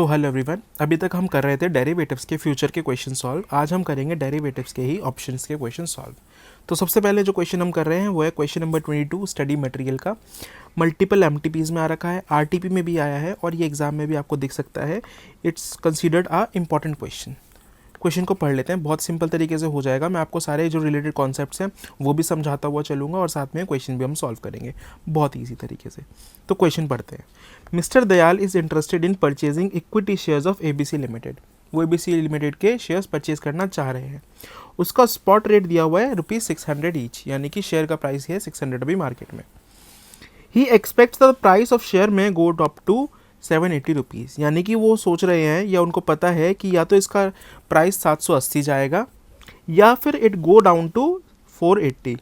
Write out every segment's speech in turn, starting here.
तो hello everyone, अभी तक हम कर रहे थे डेरिवेटिव्स के फ्यूचर के क्वेश्चन सॉल्व। आज हम करेंगे डेरिवेटिव्स के ही ऑप्शंस के क्वेश्चन सॉल्व। तो सबसे पहले जो क्वेश्चन हम कर रहे हैं वो है क्वेश्चन नंबर 22 स्टडी मटेरियल का। मल्टीपल एमटीपीज में आ रखा है, आरटीपी में भी आया है और ये एग्जाम में भी आपको दिख सकता है। It's considered a important question. Question को पढ़ लेते हैं, बहुत सिंपल तरीके से हो जाएगा। मैं आपको सारे जो रिलेटेड कॉन्सेप्ट्स हैं वो भी समझाता हुआ चलूँगा और साथ में क्वेश्चन भी हम सॉल्व करेंगे बहुत ईजी तरीके से। तो क्वेश्चन पढ़ते हैं। Mister Dayal is interested in purchasing equity shares of ABC limited. वो एबीसी लिमिटेड के शेयर्स परचेज करना चाह रहे हैं। उसका स्पॉट रेट दिया हुआ है ₹600 ईच, यानी कि शेयर का प्राइस है 600 अभी मार्केट में। He expects the price of share में गो अप टू 780 रुपीज़, यानी कि वो सोच रहे हैं या उनको पता है कि या तो इसका प्राइस 780 जाएगा या फिर इट गो डाउन टू 480,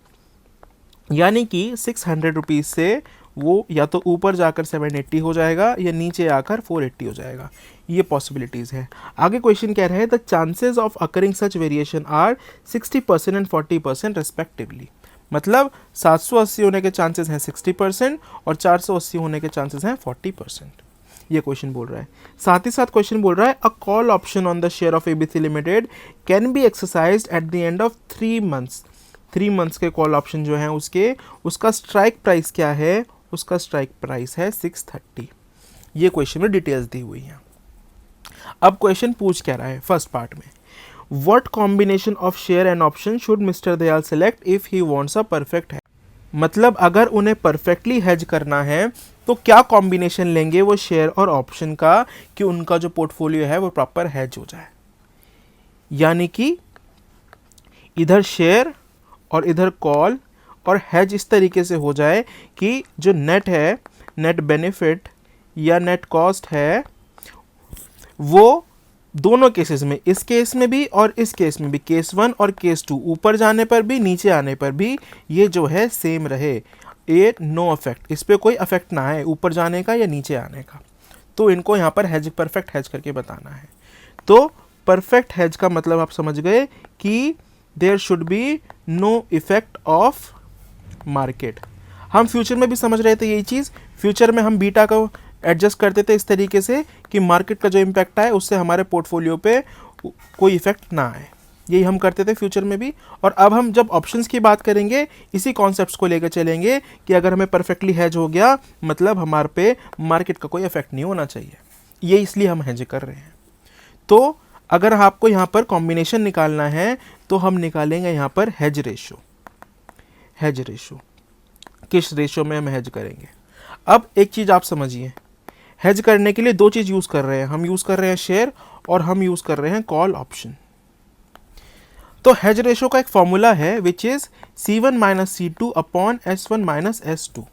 यानी कि 600 रुपीज़ से वो या तो ऊपर जाकर 780 हो जाएगा या नीचे आकर 480 हो जाएगा। ये पॉसिबिलिटीज़ है। आगे क्वेश्चन कह रहे हैं the chances of occurring such variation are 60% and 40% respectively. मतलब 780 होने के चांसेस हैं 60% और 480 होने के चांसेस हैं 40%। ये क्वेश्चन बोल रहा है। साथ ही साथ क्वेश्चन बोल रहा है a call option on the share of ABC limited can be exercised at the end of 3 months. 3 months के कॉल ऑप्शन जो है उसका स्ट्राइक प्राइस क्या है? उसका स्ट्राइक प्राइस है 630। ये क्वेश्चन में डिटेल्स दी हुई हैं। अब क्वेश्चन पूछ क्या रहा है फर्स्ट पार्ट में, what combination of share and option should mister Dayal select if he wants a perfect hedge. मतलब अगर उन्हें परफेक्टली हेज करना है तो क्या कॉम्बिनेशन लेंगे वो शेयर और ऑप्शन का कि उनका जो पोर्टफोलियो है वो प्रॉपर हेज हो जाए। यानी कि इधर शेयर और इधर कॉल और हेज इस तरीके से हो जाए कि जो नेट है, नेट बेनिफिट या नेट कॉस्ट है, वो दोनों केसेस में, इस केस में भी और इस केस में भी, केस 1 और केस 2, ऊपर जाने पर भी नीचे आने पर भी ये जो है सेम रहे। ये नो अफेक्ट, इस पर कोई अफेक्ट ना आए ऊपर जाने का या नीचे आने का। तो इनको यहाँ पर हेज, परफेक्ट हेज करके बताना है। तो परफेक्ट हेज का मतलब आप समझ गए कि there should be no effect of market. हम फ्यूचर में भी समझ रहे थे यही चीज़। फ्यूचर में हम बीटा को एडजस्ट करते थे इस तरीके से कि मार्केट का जो इम्पैक्ट आए उससे हमारे पोर्टफोलियो पे कोई इफेक्ट ना आए। यही हम करते थे फ्यूचर में भी। और अब हम जब ऑप्शंस की बात करेंगे इसी कॉन्सेप्ट्स को लेकर चलेंगे कि अगर हमें परफेक्टली हेज हो गया मतलब हमारे पे मार्केट का कोई इफेक्ट नहीं होना चाहिए। ये इसलिए हम हेज कर रहे हैं। तो अगर आपको यहाँ पर कॉम्बिनेशन निकालना है तो हम निकालेंगे यहाँ पर हेज रेशो। हेज रेशो, किस रेशो में हम हेज करेंगे। अब एक चीज़ आप समझिए, हेज करने के लिए 2 चीज़ यूज़ कर रहे हैं। हम यूज़ कर रहे हैं शेयर और हम यूज़ कर रहे हैं कॉल ऑप्शन। तो हेज रेशो का एक फॉर्मूला है which is C1 - C2 upon S1 - S2।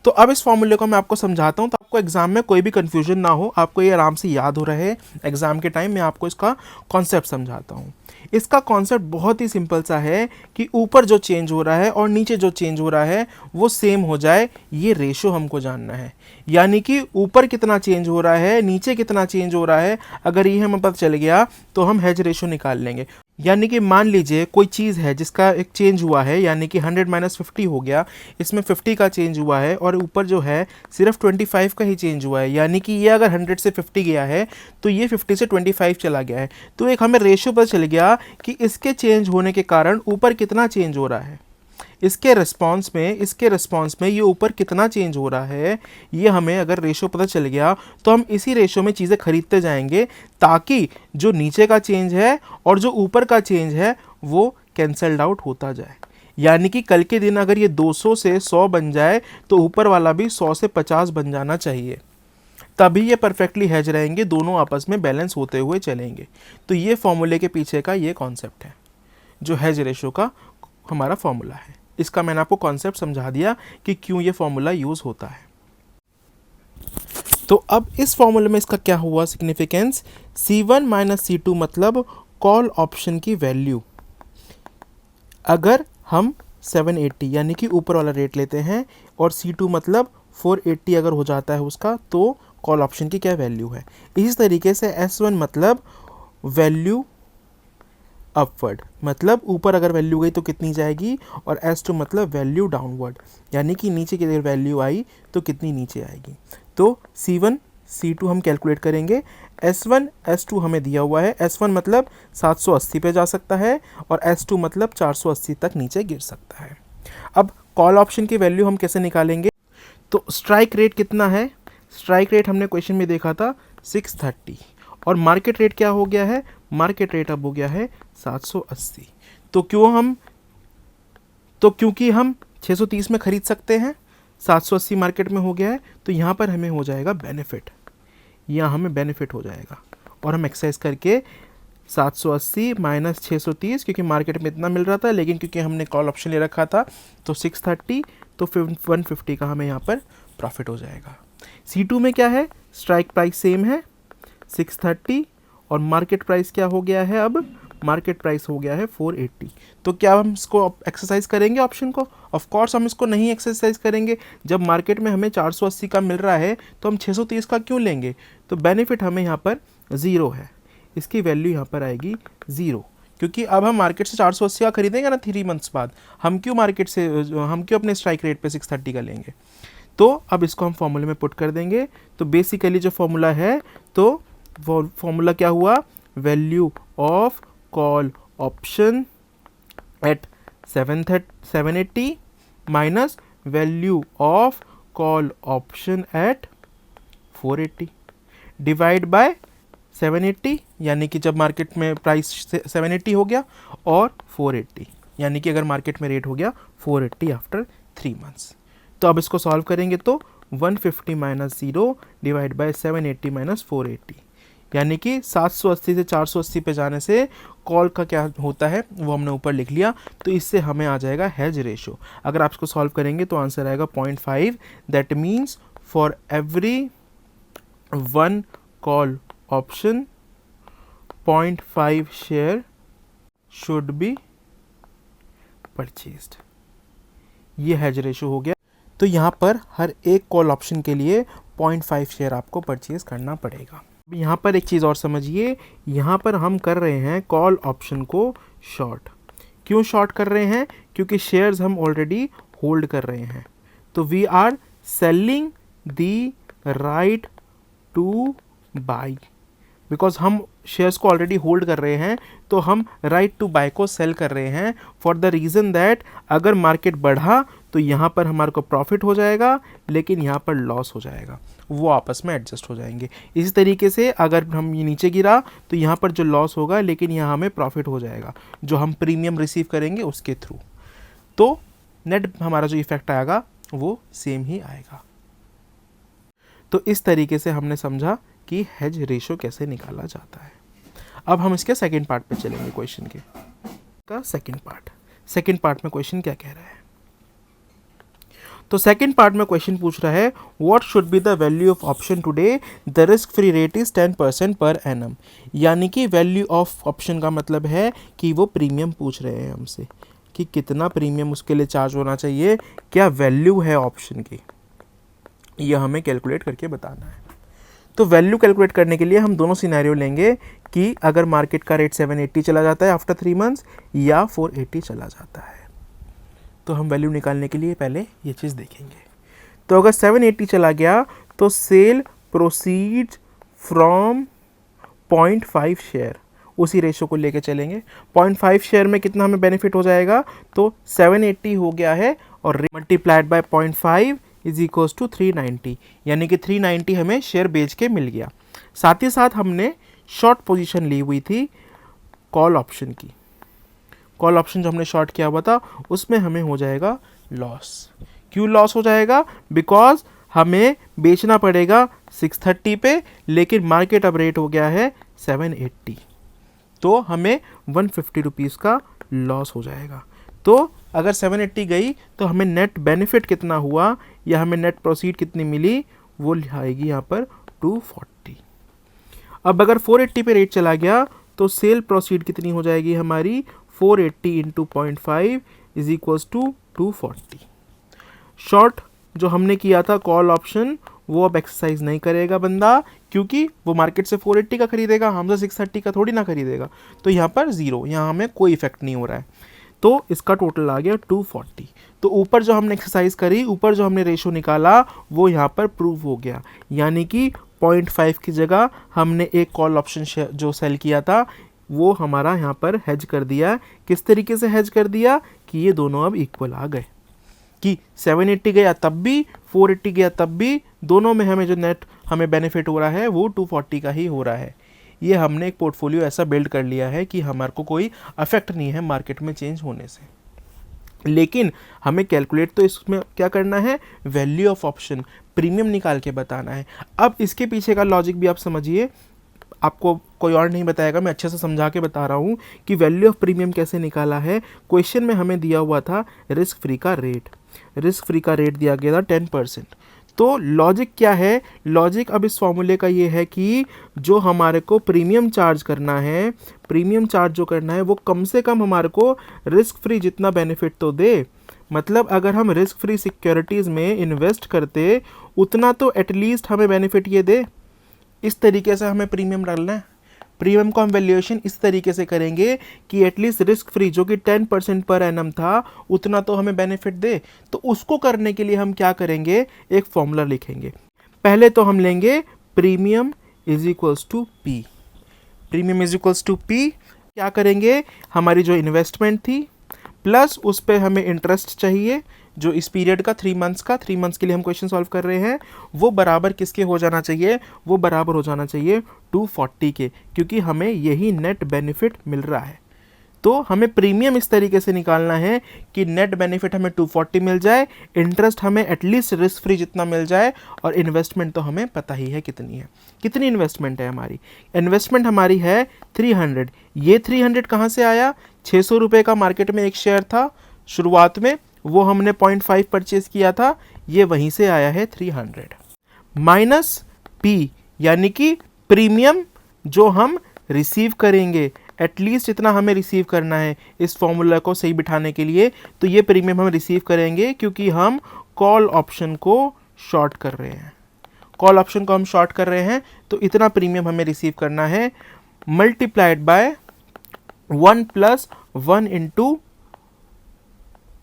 तो अब इस फॉर्मूले को मैं आपको समझाता हूँ तो आपको एग्जाम में कोई भी कंफ्यूजन ना हो, आपको ये आराम से याद हो रहे एग्जाम के टाइम। मैं आपको इसका कॉन्सेप्ट समझाता हूँ। इसका कॉन्सेप्ट बहुत ही सिंपल सा है कि ऊपर जो चेंज हो रहा है और नीचे जो चेंज हो रहा है वो सेम हो जाए, ये रेशो हमको जानना है। यानी कि ऊपर कितना चेंज हो रहा है, नीचे कितना चेंज हो रहा है, अगर ये हमें पता चल गया तो हम हेज रेशो निकाल लेंगे। यानी कि मान लीजिए कोई चीज़ है जिसका एक चेंज हुआ है, यानी कि 100 - 50 हो गया, इसमें 50 का चेंज हुआ है और ऊपर जो है सिर्फ 25 का ही चेंज हुआ है। यानी कि ये अगर 100 से 50 गया है तो ये 50 से 25 चला गया है। तो एक हमें रेशो पता चल गया कि इसके चेंज होने के कारण ऊपर कितना चेंज हो रहा है, इसके रिस्पॉन्स में ये ऊपर कितना चेंज हो रहा है। ये हमें अगर रेशो पता चल गया तो हम इसी रेशो में चीज़ें खरीदते जाएंगे ताकि जो नीचे का चेंज है और जो ऊपर का चेंज है वो कैंसल्ड आउट होता जाए। यानी कि कल के दिन अगर ये 200 से 100 बन जाए तो ऊपर वाला भी 100 से 50 बन जाना चाहिए, तभी ये परफेक्टली हेज रहेंगे, दोनों आपस में बैलेंस होते हुए चलेंगे। तो ये फॉर्मूले के पीछे का ये कॉन्सेप्ट है जो हेज रेशो का हमारा फॉर्मूला है। इसका मैंने आपको कॉन्सेप्ट समझा दिया कि क्यों ये फॉर्मूला यूज़ होता है। तो अब इस फॉर्मूले में इसका क्या हुआ सिग्निफिकेंस, C1 - C2 मतलब कॉल ऑप्शन की वैल्यू। अगर हम 780 यानी कि ऊपर वाला रेट लेते हैं और C2 मतलब 480 अगर हो जाता है उसका, तो कॉल ऑप्शन की क्या वैल्यू है। इसी तरीके से S1 मतलब वैल्यू अपवर्ड, मतलब ऊपर अगर वैल्यू गई तो कितनी जाएगी, और S2 मतलब वैल्यू डाउनवर्ड, यानी कि नीचे की अगर वैल्यू आई तो कितनी नीचे आएगी। तो C1 C2 हम कैलकुलेट करेंगे। S1 S2 हमें दिया हुआ है। S1 मतलब 780 पे जा सकता है और S2 मतलब 480 तक नीचे गिर सकता है। अब कॉल ऑप्शन की वैल्यू हम कैसे निकालेंगे? तो स्ट्राइक रेट कितना है? स्ट्राइक रेट हमने क्वेश्चन में देखा था 630 और मार्केट रेट क्या हो गया है? मार्केट रेट अब हो गया है 780। तो क्योंकि हम 630 में खरीद सकते हैं, 780 मार्केट में हो गया है, तो यहाँ पर हमें हो जाएगा बेनिफिट, यहाँ हमें बेनिफिट हो जाएगा और हम एक्सरसाइज करके 780 माइनस 630, क्योंकि मार्केट में इतना मिल रहा था लेकिन क्योंकि हमने कॉल ऑप्शन ले रखा था तो 630, तो 150 का हमें यहाँ पर प्रॉफिट हो जाएगा। C2 में क्या है? स्ट्राइक प्राइस सेम है 630 और मार्केट प्राइस क्या हो गया है? अब मार्केट प्राइस हो गया है 480। तो क्या हम इसको एक्सरसाइज करेंगे ऑप्शन को? ऑफ कोर्स हम इसको नहीं एक्सरसाइज करेंगे। जब मार्केट में हमें 480 का मिल रहा है तो हम 630 का क्यों लेंगे? तो बेनिफिट हमें यहाँ पर 0 है, इसकी वैल्यू यहाँ पर आएगी 0, क्योंकि अब हम मार्केट से 480 का खरीदेंगे ना 3 मंथ्स बाद, हम क्यों अपने स्ट्राइक रेट पे 630 का लेंगे? तो अब इसको हम फॉर्मूले में पुट कर देंगे। तो बेसिकली जो फॉर्मूला है, तो वो फॉर्मूला क्या हुआ? Value of call option at 780 minus value of call option at 480 divide by 780, यानी कि जब मार्केट में प्राइस 780 हो गया, और 480, यानी कि अगर मार्केट में रेट हो गया 480 आफ्टर 3 मंथ्स। तो अब इसको सॉल्व करेंगे तो 150 माइनस 0 डिवाइड बाय 780 माइनस 480, यानी कि 780 से 480 पे जाने से कॉल का क्या होता है वो हमने ऊपर लिख लिया। तो इससे हमें आ जाएगा हेज रेशो। अगर आप इसको सॉल्व करेंगे तो आंसर आएगा 0.5। That means for every 1 call option 0.5 share should be purchased. ये हेज रेशो हो गया। तो यहाँ पर हर एक कॉल ऑप्शन के लिए 0.5 शेयर आपको परचेज करना पड़ेगा। यहाँ पर एक चीज़ और समझिए, यहाँ पर हम कर रहे हैं कॉल ऑप्शन को शॉर्ट। क्यों शॉर्ट कर रहे हैं? क्योंकि शेयर्स हम ऑलरेडी होल्ड कर रहे हैं। तो we are selling the right to buy, because हम शेयर्स को ऑलरेडी होल्ड कर रहे हैं, तो हम राइट टू बाय को सेल कर रहे हैं फॉर द रीज़न दैट अगर मार्केट बढ़ा तो यहाँ पर हमारे को प्रॉफिट हो जाएगा, लेकिन यहाँ पर लॉस हो जाएगा, वो आपस में एडजस्ट हो जाएंगे। इसी तरीके से अगर हम ये नीचे गिरा तो यहाँ पर जो लॉस होगा लेकिन यहाँ हमें प्रॉफिट हो जाएगा, जो हम प्रीमियम रिसीव करेंगे उसके थ्रू। तो नेट हमारा जो इफेक्ट आएगा वो सेम ही आएगा। तो इस तरीके से हमने समझा कि हेज रेशो कैसे निकाला जाता है। अब हम इसके सेकंड पार्ट पे चलेंगे क्वेश्चन के का सेकंड पार्ट में क्वेश्चन क्या कह रहा है। तो सेकंड पार्ट में क्वेश्चन पूछ रहा है what should be the value of option today, the risk free rate is 10% per annum. यानी कि वैल्यू ऑफ ऑप्शन का मतलब है कि वो प्रीमियम पूछ रहे हैं हमसे कि कितना प्रीमियम उसके लिए चार्ज होना चाहिए, क्या वैल्यू है ऑप्शन की, यह हमें कैलकुलेट करके बताना है। तो वैल्यू कैलकुलेट करने के लिए हम दोनों सिनेरियो लेंगे कि अगर मार्केट का रेट 780 चला जाता है आफ्टर 3 मंथ्स या 480 चला जाता है। तो हम वैल्यू निकालने के लिए पहले ये चीज़ देखेंगे। तो अगर 780 चला गया तो सेल प्रोसीड्स फ्रॉम 0.5 शेयर, उसी रेशो को लेके चलेंगे। 0.5 शेयर में कितना हमें बेनिफिट हो जाएगा, तो 780 हो गया है और multiplied by 0.5 is equals to 390, यानी कि 390 हमें शेयर बेच के मिल गया। साथ ही साथ हमने शॉर्ट पोजीशन ली हुई थी कॉल ऑप्शन की। कॉल ऑप्शन जो हमने शॉर्ट किया हुआ था उसमें हमें हो जाएगा लॉस। क्यों लॉस हो जाएगा? बिकॉज हमें बेचना पड़ेगा 630 पे, लेकिन मार्केट अब रेट हो गया है 780, तो हमें 150 रुपीज़ का लॉस हो जाएगा। तो अगर 780 गई तो हमें नेट बेनिफिट कितना हुआ या हमें नेट प्रोसीड कितनी मिली, वो आएगी यहाँ पर 240। अब अगर 480 पे रेट चला गया तो सेल प्रोसीड कितनी हो जाएगी हमारी, 480 into 0.5 is equals to 240। Short जो हमने किया था कॉल ऑप्शन वो अब एक्सरसाइज नहीं करेगा बंदा, क्योंकि वो मार्केट से 480 का खरीदेगा, हमसे 630 का थोड़ी ना खरीदेगा। तो यहाँ पर 0, यहाँ हमें कोई इफेक्ट नहीं हो रहा है। तो इसका टोटल आ गया 240। तो ऊपर जो हमने एक्सरसाइज करी, ऊपर जो हमने रेशो निकाला वो यहाँ पर प्रूव हो गया, यानी कि 0.5 की जगह हमने एक कॉल ऑप्शन जो सेल किया था वो हमारा यहाँ पर हेज कर दिया। किस तरीके से हेज कर दिया कि ये दोनों अब इक्वल आ गए, कि 780 गया तब भी 480 गया तब भी, दोनों में हमें जो नेट हमें बेनिफिट हो रहा है वो 240 का ही हो रहा है। ये हमने एक पोर्टफोलियो ऐसा बिल्ड कर लिया है कि हमारे को कोई अफेक्ट नहीं है मार्केट में चेंज होने से। लेकिन हमें कैलकुलेट तो इसमें क्या करना है, वैल्यू ऑफ ऑप्शन, प्रीमियम निकाल के बताना है। अब इसके पीछे का लॉजिक भी आप समझिए, आपको कोई और नहीं बताएगा, मैं अच्छे से समझा के बता रहा हूँ कि वैल्यू ऑफ प्रीमियम कैसे निकाला है। क्वेश्चन में हमें दिया हुआ था रिस्क फ्री का रेट, रिस्क फ्री का रेट दिया गया था 10%। तो लॉजिक क्या है, लॉजिक अब इस फॉर्मूले का ये है कि जो हमारे को प्रीमियम चार्ज करना है, प्रीमियम चार्ज जो करना है वो कम से कम हमारे को रिस्क फ्री जितना बेनिफिट तो दे। मतलब अगर हम रिस्क फ्री सिक्योरिटीज़ में इन्वेस्ट करते उतना तो एटलीस्ट हमें बेनिफिट ये दे। इस तरीके से हमें प्रीमियम डालना है। प्रीमियम को हम वैल्यूएशन इस तरीके से करेंगे कि एटलीस्ट रिस्क फ्री जो कि 10% पर एनम था उतना तो हमें बेनिफिट दे। तो उसको करने के लिए हम क्या करेंगे, एक फॉर्मूला लिखेंगे। पहले तो हम लेंगे premium is equals to P, premium is equals to P. क्या करेंगे, हमारी जो इन्वेस्टमेंट थी प्लस उस पर हमें इंटरेस्ट चाहिए जो इस पीरियड का 3 मंथ्स का, 3 मंथ्स के लिए हम क्वेश्चन सॉल्व कर रहे हैं, वो बराबर किसके हो जाना चाहिए, वो बराबर हो जाना चाहिए 240 के, क्योंकि हमें यही नेट बेनिफिट मिल रहा है। तो हमें प्रीमियम इस तरीके से निकालना है कि नेट बेनिफिट हमें 240 मिल जाए, इंटरेस्ट हमें एटलीस्ट रिस्क फ्री जितना मिल जाए, और इन्वेस्टमेंट तो हमें पता ही है कितनी है। कितनी इन्वेस्टमेंट है हमारी, इन्वेस्टमेंट हमारी है 300। ये 300 कहाँ से आया, 600 रुपये का मार्केट में एक शेयर था शुरुआत में, वो हमने 0.5 परचेज किया था, ये वहीं से आया है 300 माइनस पी, यानी कि प्रीमियम जो हम रिसीव करेंगे, एटलीस्ट इतना हमें रिसीव करना है इस फॉर्मूला को सही बिठाने के लिए। तो ये प्रीमियम हम रिसीव करेंगे क्योंकि हम कॉल ऑप्शन को शॉर्ट कर रहे हैं, कॉल ऑप्शन को हम शॉर्ट कर रहे हैं, तो इतना प्रीमियम हमें रिसीव करना है, मल्टीप्लाइड बाय 1 + 1 ×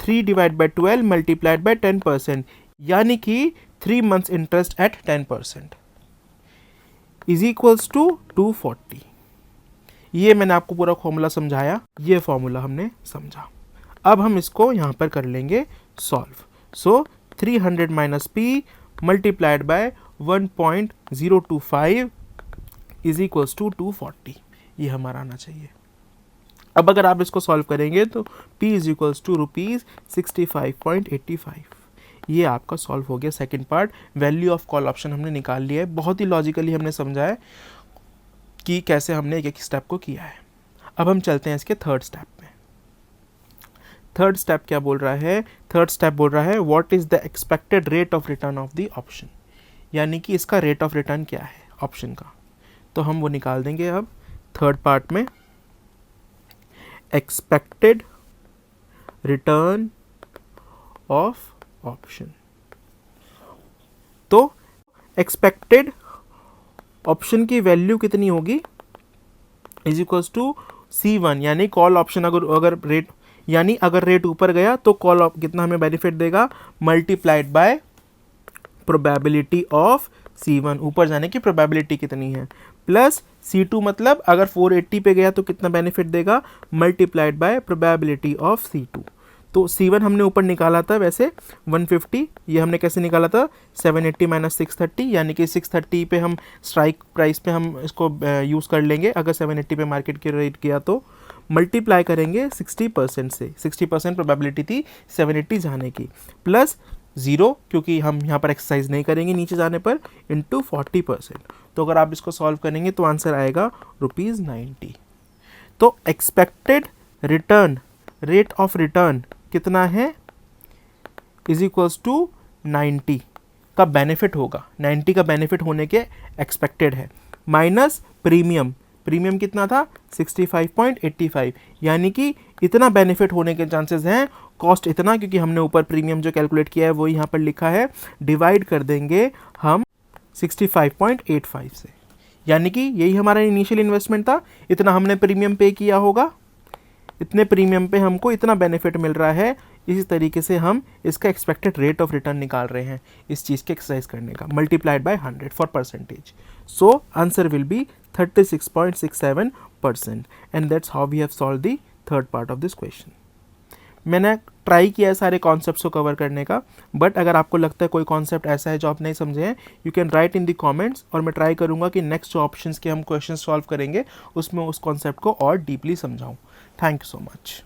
3 / 12 मल्टीप्लाइड बाय 10%, यानी कि 3 months interest at 10% is equals to 240। ये मैंने आपको पूरा फॉर्मूला समझाया, ये फॉर्मूला हमने समझा। अब हम इसको यहाँ पर कर लेंगे solve. So 300 minus P multiplied by 1.025 is equals to 240, ये हमारा आना चाहिए। अब अगर आप इसको सॉल्व करेंगे तो p इज इक्वल्स टू ₹65.85, ये आपका सॉल्व हो गया second part. Value of call option हमने निकाल लिया है, बहुत ही लॉजिकली हमने समझा है कि कैसे हमने एक एक स्टेप को किया है। अब हम चलते हैं इसके थर्ड स्टेप में। थर्ड स्टेप क्या बोल रहा है, थर्ड स्टेप बोल रहा है what is the expected rate of return of the option, यानी कि इसका रेट ऑफ रिटर्न क्या है ऑप्शन का। तो हम वो निकाल देंगे अब थर्ड पार्ट में। एक्सपेक्टेड रिटर्न ऑफ ऑप्शन, तो एक्सपेक्टेड ऑप्शन की वैल्यू कितनी होगी, इज इक्वल्स टू C1, यानी कॉल ऑप्शन अगर रेट, यानी अगर रेट ऊपर गया तो कॉल कितना हमें बेनिफिट देगा, multiplied by probability of C1, ऊपर जाने की प्रोबेबिलिटी कितनी है, प्लस C2 मतलब अगर 480 पे गया तो कितना बेनिफिट देगा, multiplied by probability of C2। तो C1 हमने ऊपर निकाला था वैसे 150, ये हमने कैसे निकाला था 780 माइनस 630, यानी कि 630 पे हम स्ट्राइक प्राइस पे हम इसको यूज़ कर लेंगे। अगर 780 पे मार्केट के रेट गया तो मल्टीप्लाई करेंगे 60% से, 60% प्रोबेबिलिटी थी 780 जाने की, प्लस 0 क्योंकि हम यहाँ पर एक्सरसाइज नहीं करेंगे नीचे जाने पर, इंटू 40%। तो अगर आप इसको सॉल्व करेंगे तो आंसर आएगा ₹90। तो expected return, rate of return कितना है, इज इक्वल्स टू 90 का बेनिफिट होगा, 90 का बेनिफिट होने के एक्सपेक्टेड है, माइनस प्रीमियम, प्रीमियम कितना था 65.85, यानी कि इतना बेनिफिट होने के चांसेस हैं, कॉस्ट इतना, क्योंकि हमने ऊपर प्रीमियम जो कैलकुलेट किया है वो यहाँ पर लिखा है, डिवाइड कर देंगे हम 65.85 से, यानी कि यही हमारा इनिशियल इन्वेस्टमेंट था, इतना हमने प्रीमियम पे किया होगा, इतने प्रीमियम पे हमको इतना बेनिफिट मिल रहा है, इसी तरीके से हम इसका एक्सपेक्टेड रेट ऑफ रिटर्न निकाल रहे हैं इस चीज़ के एक्सरसाइज करने का, multiplied by 100 for percentage. So answer will be 36.67%. And that's how we have solve the third part of this question. मैंने ट्राई किया है सारे कॉन्सेप्ट्स को कवर करने का, बट अगर आपको लगता है कोई कॉन्सेप्ट ऐसा है जो आप नहीं समझे हैं, you can write in the comments, और मैं ट्राई करूँगा कि नेक्स्ट जो ऑप्शंस के हम क्वेश्चन सॉल्व करेंगे उसमें उस कॉन्सेप्ट को और डीपली समझाऊँ. Thank you so much.